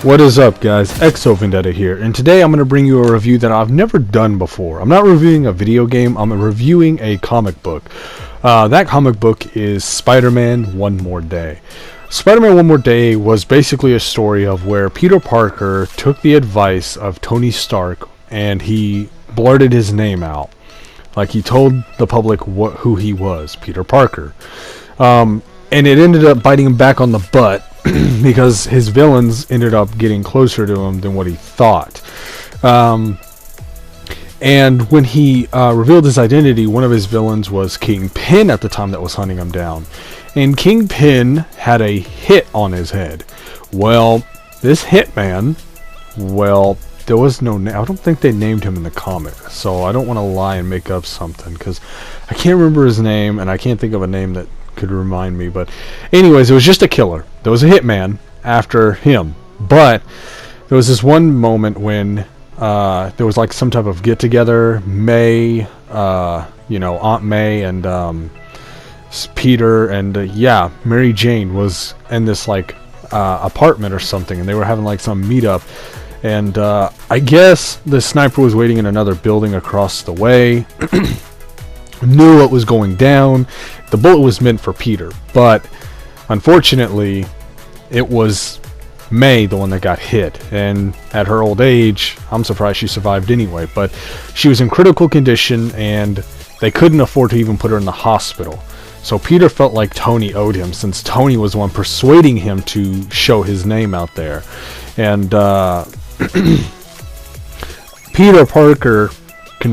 What is up, guys? Vendetta here, and today I'm going to bring you a review that I've never done before. I'm not reviewing a video game, I'm reviewing a comic book. That comic book is Spider-Man One More Day. Spider-Man One More Day was basically a story of where Peter Parker took the advice of Tony Stark and he blurted his name out. Like, he told the public who he was, Peter Parker. And it ended up biting him back on the butt because his villains ended up getting closer to him than what he thought. And when he revealed his identity, one of his villains was Kingpin at the time that was hunting him down. And Kingpin had a hit on his head. Well, this hitman, well, there was no name. I don't think they named him in the comic, so I don't want to lie and make up something, because I can't remember his name, and I can't think of a name that could remind me. But anyways, it was just a killer. There was a hitman after him. But there was this one moment when there was like some type of get-together. May, Aunt May and Peter and Mary Jane was in this like apartment or something, and they were having like some meetup. And I guess the sniper was waiting in another building across the way. Knew what was going down. The bullet was meant for Peter, but unfortunately it was May, the one that got hit. And at her old age, I'm surprised she survived anyway, but she was in critical condition and they couldn't afford to even put her in the hospital. So Peter felt like Tony owed him, since Tony was the one persuading him to show his name out there. And Peter Parker he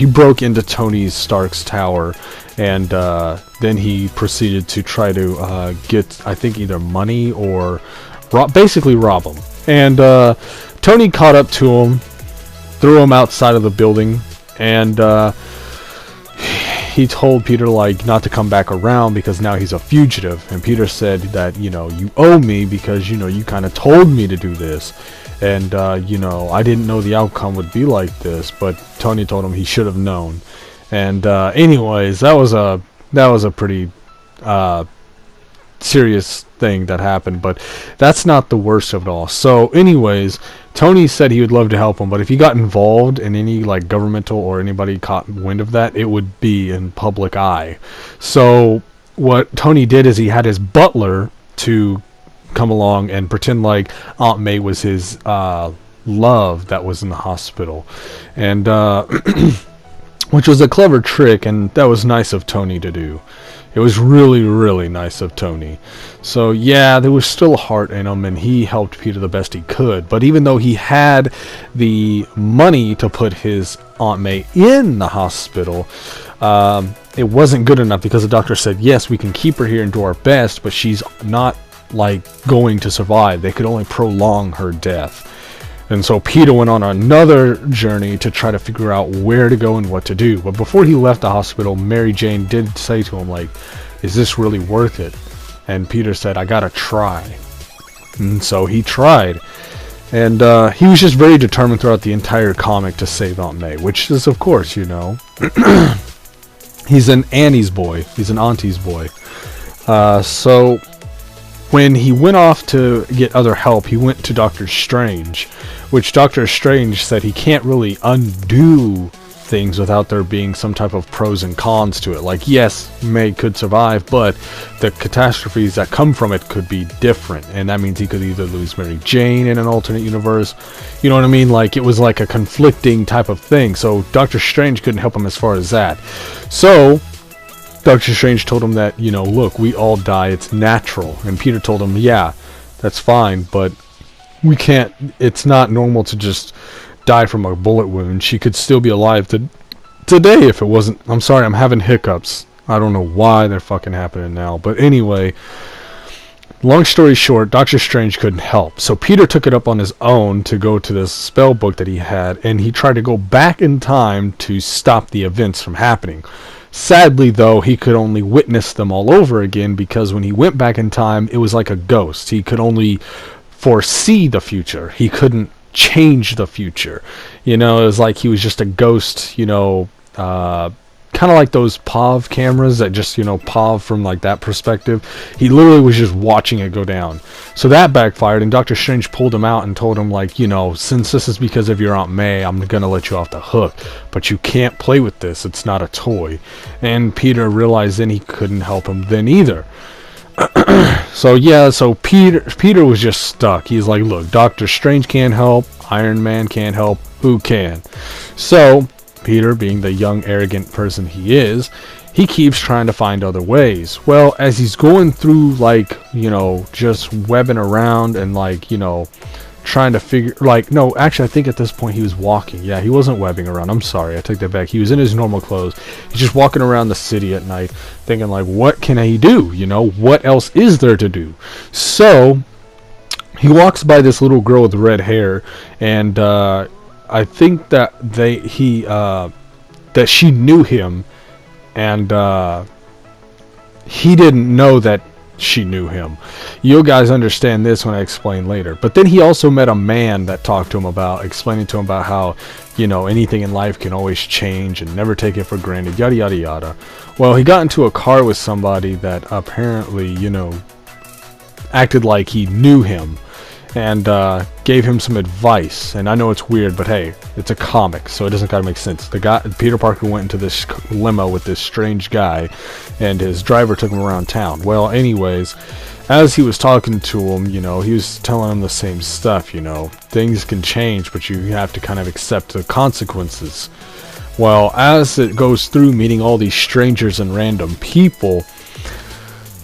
broke into Tony Stark's tower, and then he proceeded to try to get, I think, either money or basically rob him. And Tony caught up to him, threw him outside of the building, and he told Peter like not to come back around because now he's a fugitive. And Peter said that, you owe me because, you kind of told me to do this. And, I didn't know the outcome would be like this, but Tony told him he should have known. And, anyways, that was a pretty, serious thing that happened, but that's not the worst of it all. So, anyways, Tony said he would love to help him, but if he got involved in any, like, governmental or anybody caught wind of that, it would be in public eye. So, what Tony did is he had his butler to come along and pretend like Aunt May was his love that was in the hospital, and which was a clever trick, and that was nice of Tony to do. It was really, really nice of Tony. So yeah, there was still a heart in him, and he helped Peter the best he could. But even though he had the money to put his Aunt May in the hospital, it wasn't good enough, because the doctor said, yes, we can keep her here and do our best, but she's not like going to survive. They could only prolong her death. And so Peter went on another journey to try to figure out where to go and what to do. But before he left the hospital, Mary Jane did say to him, like, is this really worth it? And Peter said, I gotta try. And so he tried. And he was just very determined throughout the entire comic to save Aunt May, which is, of course, he's an Annie's boy. He's an auntie's boy. So when he went off to get other help, he went to Doctor Strange, which Doctor Strange said he can't really undo things without there being some type of pros and cons to it. Like, yes, May could survive, but the catastrophes that come from it could be different, and that means he could either lose Mary Jane in an alternate universe, you know what I mean? Like, it was like a conflicting type of thing, so Doctor Strange couldn't help him as far as that. So Doctor Strange told him that, look, we all die, it's natural. And Peter told him, yeah, that's fine, but we can't, it's not normal to just die from a bullet wound. She could still be alive today if it wasn't. I'm sorry, I'm having hiccups. I don't know why they're fucking happening now. But anyway, long story short, Doctor Strange couldn't help. So Peter took it up on his own to go to this spell book that he had, and he tried to go back in time to stop the events from happening. Sadly, though, he could only witness them all over again, because when he went back in time, it was like a ghost. He could only foresee the future. He couldn't change the future. It was like he was just a ghost, kind kind of like those POV cameras that just, you know, POV from like that perspective. He literally was just watching it go down. So that backfired, and Doctor Strange pulled him out and told him, like, you know, since this is because of your Aunt May, I'm gonna let you off the hook, but you can't play with this, it's not a toy. And Peter realized then he couldn't help him then either. So yeah, so Peter was just stuck. He's like, look, Doctor Strange can't help, Iron Man can't help, who can? So Peter, being the young arrogant person he is, he keeps trying to find other ways. Well, as he's going through, like, you know, just webbing around and, like, you know, trying to figure, like, no, actually, I think at this point he was walking. Yeah, he wasn't webbing around. I'm sorry, I take that back. He was in his normal clothes. He's just walking around the city at night, thinking, like, what can he do? You know, what else is there to do? So he walks by this little girl with red hair, and I think that that she knew him, and he didn't know that she knew him. You guys understand this when I explain later. But then he also met a man that talked to him about, explaining to him about how, you know, anything in life can always change and never take it for granted, yada yada yada. Well, he got into a car with somebody that apparently, you know, acted like he knew him, and gave him some advice. And I know it's weird, but hey, it's a comic, so it doesn't gotta make sense. The guy, Peter Parker, went into this limo with this strange guy, and his driver took him around town. Well, anyways, as he was talking to him, you know, he was telling him the same stuff, you know, things can change, but you have to kind of accept the consequences. Well, as it goes through meeting all these strangers and random people,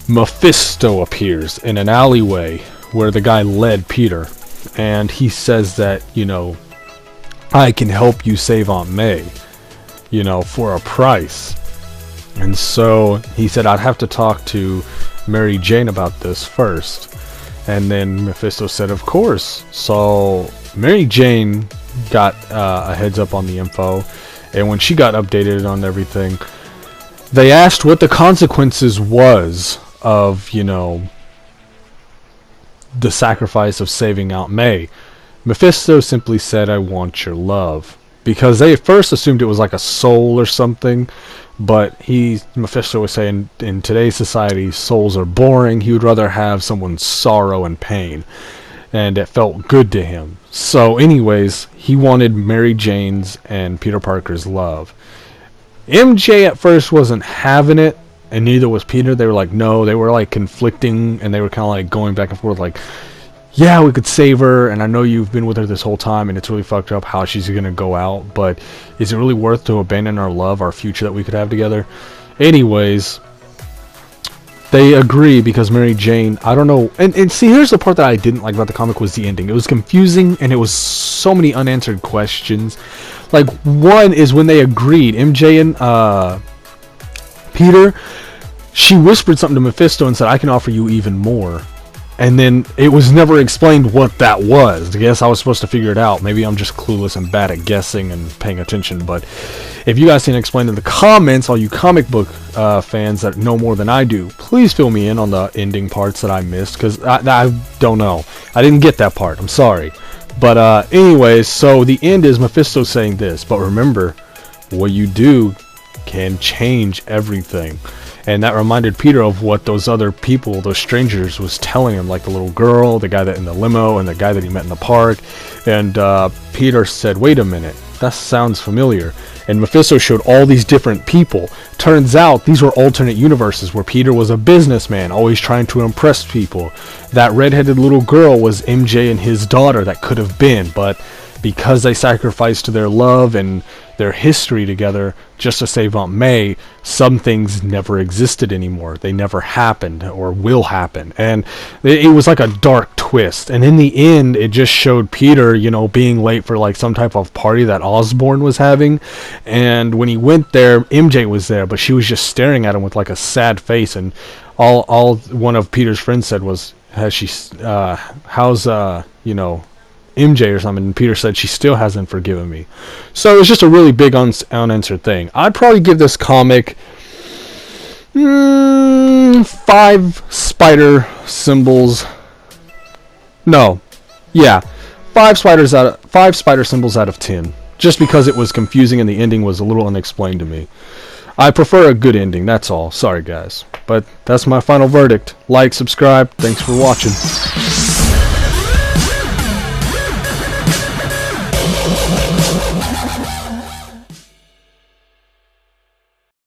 Mephisto appears in an alleyway where the guy led Peter, and he says that, you know, I can help you save Aunt May, you know, for a price. And so he said, I'd have to talk to Mary Jane about this first. And then Mephisto said, of course. So Mary Jane got a heads up on the info, and when she got updated on everything, they asked what the consequences was of, you know, the sacrifice of saving Aunt May. Mephisto simply said, I want your love. Because they at first assumed it was like a soul or something, but Mephisto was saying, in today's society, souls are boring. He would rather have someone's sorrow and pain, and it felt good to him. So anyways, he wanted Mary Jane's and Peter Parker's love. MJ at first wasn't having it, and neither was Peter. They were like, no, they were like conflicting, and they were kind of like going back and forth, like, yeah, we could save her, and I know you've been with her this whole time, and it's really fucked up how she's gonna go out, but is it really worth to abandon our love, our future that we could have together? Anyways, they agree because Mary Jane, I don't know, and see, here's the part that I didn't like about the comic was the ending. It was confusing, and it was so many unanswered questions. Like, one is when they agreed, MJ and Peter, she whispered something to Mephisto and said, I can offer you even more. And then it was never explained what that was. I guess I was supposed to figure it out. Maybe I'm just clueless and bad at guessing and paying attention. But if you guys can explain in the comments, all you comic book fans that know more than I do, please fill me in on the ending parts that I missed. Because I don't know. I didn't get that part. I'm sorry. But anyways, so the end is Mephisto saying this. But remember, what you do can change everything. And that reminded Peter of what those other people, those strangers, was telling him, like the little girl, the guy that in the limo, and the guy that he met in the park. And Peter said, wait a minute, that sounds familiar. And Mephisto showed all these different people. Turns out these were alternate universes where Peter was a businessman, always trying to impress people. That redheaded little girl was MJ and his daughter that could have been, but because they sacrificed their love and their history together just to save Aunt May, some things never existed anymore. They never happened or will happen. And it was like a dark twist. And in the end, it just showed Peter, you know, being late for like some type of party that Osborn was having. And when he went there, MJ was there, but she was just staring at him with like a sad face. And all one of Peter's friends said was, how's, you know, MJ or something, and Peter said she still hasn't forgiven me. So it was just a really big unanswered thing. I'd probably give this comic 5 spider symbols. No, yeah, 5 spider symbols out of 10. Just because it was confusing and the ending was a little unexplained to me. I prefer a good ending, that's all. Sorry, guys. But that's my final verdict. Like, subscribe. Thanks for watching.